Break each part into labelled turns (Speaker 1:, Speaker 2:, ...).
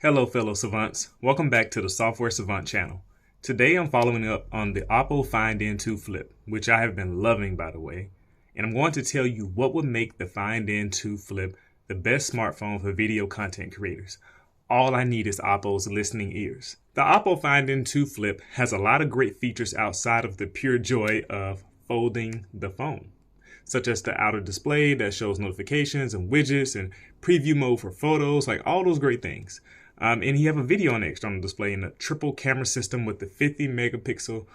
Speaker 1: Hello fellow savants, welcome back to the Software Savant channel. Today I'm following up on the Oppo Find N2 Flip, which I have been loving by the way, and I'm going to tell you what would make the Find N2 Flip the best smartphone for video content creators. All I need is Oppo's listening ears. The Oppo Find N2 Flip has a lot of great features outside of the pure joy of folding the phone, such as the outer display that shows notifications and widgets and preview mode for photos, like all those great things. And you have a video on the external display and a triple camera system with the 50 megapixel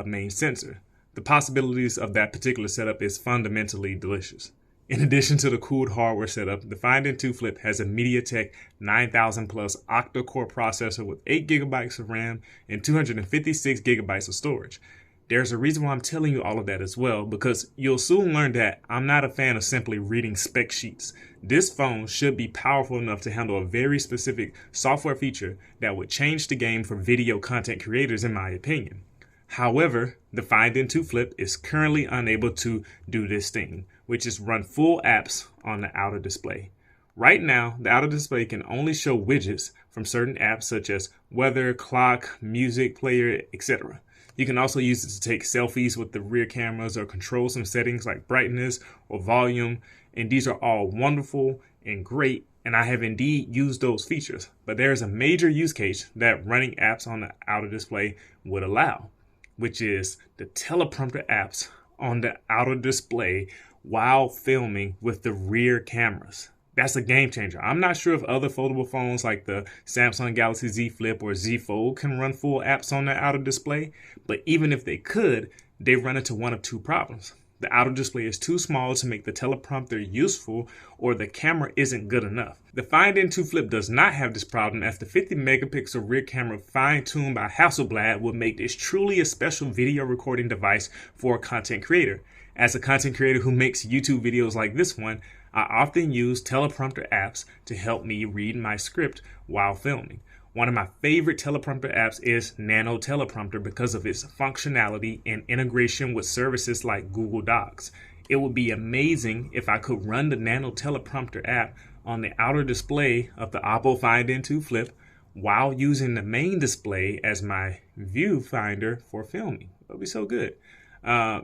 Speaker 1: main sensor. The possibilities of that particular setup is fundamentally delicious. In addition to the cooled hardware setup, the Find N2 Flip has a MediaTek 9000 plus octa-core processor with 8 gigabytes of RAM and 256 gigabytes of storage. There's a reason why I'm telling you all of that as well, because you'll soon learn that I'm not a fan of simply reading spec sheets. This phone should be powerful enough to handle a very specific software feature that would change the game for video content creators, in my opinion. However, the Find N2 Flip is currently unable to do this thing, which is run full apps on the outer display. Right now, the outer display can only show widgets from certain apps such as weather, clock, music player, etc. You can also use it to take selfies with the rear cameras or control some settings like brightness or volume, and these are all wonderful and great, and I have indeed used those features. But there is a major use case that running apps on the outer display would allow, which is the teleprompter apps on the outer display while filming with the rear cameras. That's a game changer. I'm not sure if other foldable phones like the Samsung Galaxy Z Flip or Z Fold can run full apps on the outer display, but even if they could, they run into one of two problems. The outer display is too small to make the teleprompter useful, or the camera isn't good enough. The Find N2 Flip does not have this problem, as the 50 megapixel rear camera fine-tuned by Hasselblad would make this truly a special video recording device for a content creator. As a content creator who makes YouTube videos like this one, I often use teleprompter apps to help me read my script while filming. One of my favorite teleprompter apps is Nano Teleprompter because of its functionality and integration with services like Google Docs. It would be amazing if I could run the Nano Teleprompter app on the outer display of the Oppo Find N2 Flip while using the main display as my viewfinder for filming. That would be so good.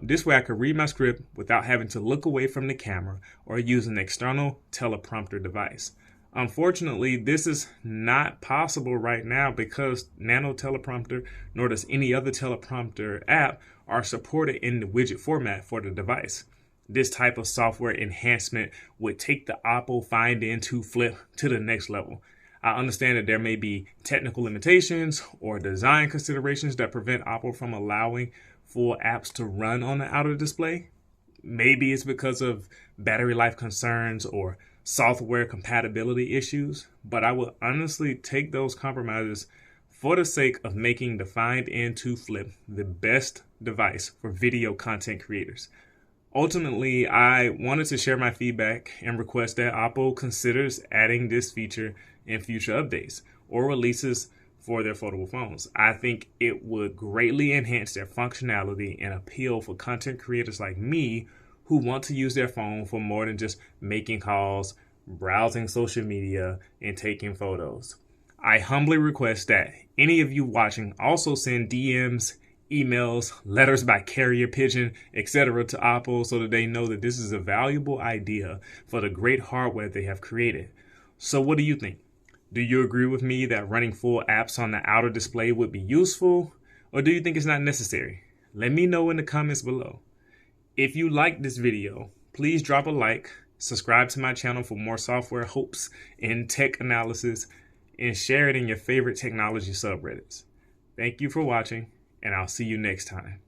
Speaker 1: This way I could read my script without having to look away from the camera or use an external teleprompter device. Unfortunately, this is not possible right now because Nano Teleprompter, nor does any other teleprompter app, are supported in the widget format for the device. This type of software enhancement would take the Oppo Find N2 Flip to the next level. I understand that there may be technical limitations or design considerations that prevent Oppo from allowing full apps to run on the outer display. Maybe it's because of battery life concerns or software compatibility issues, but I would honestly take those compromises for the sake of making the Find N2 Flip the best device for video content creators. Ultimately, I wanted to share my feedback and request that Oppo considers adding this feature in future updates or releases for their foldable phones. I think it would greatly enhance their functionality and appeal for content creators like me who want to use their phone for more than just making calls, browsing social media, and taking photos. I humbly request that any of you watching also send DMs, emails, letters by carrier pigeon, etc. to Oppo so that they know that this is a valuable idea for the great hardware they have created. So what do you think? Do you agree with me that running full apps on the outer display would be useful, or do you think it's not necessary? Let me know in the comments below. If you liked this video, please drop a like, subscribe to my channel for more software hopes and tech analysis, and share it in your favorite technology subreddits. Thank you for watching, and I'll see you next time.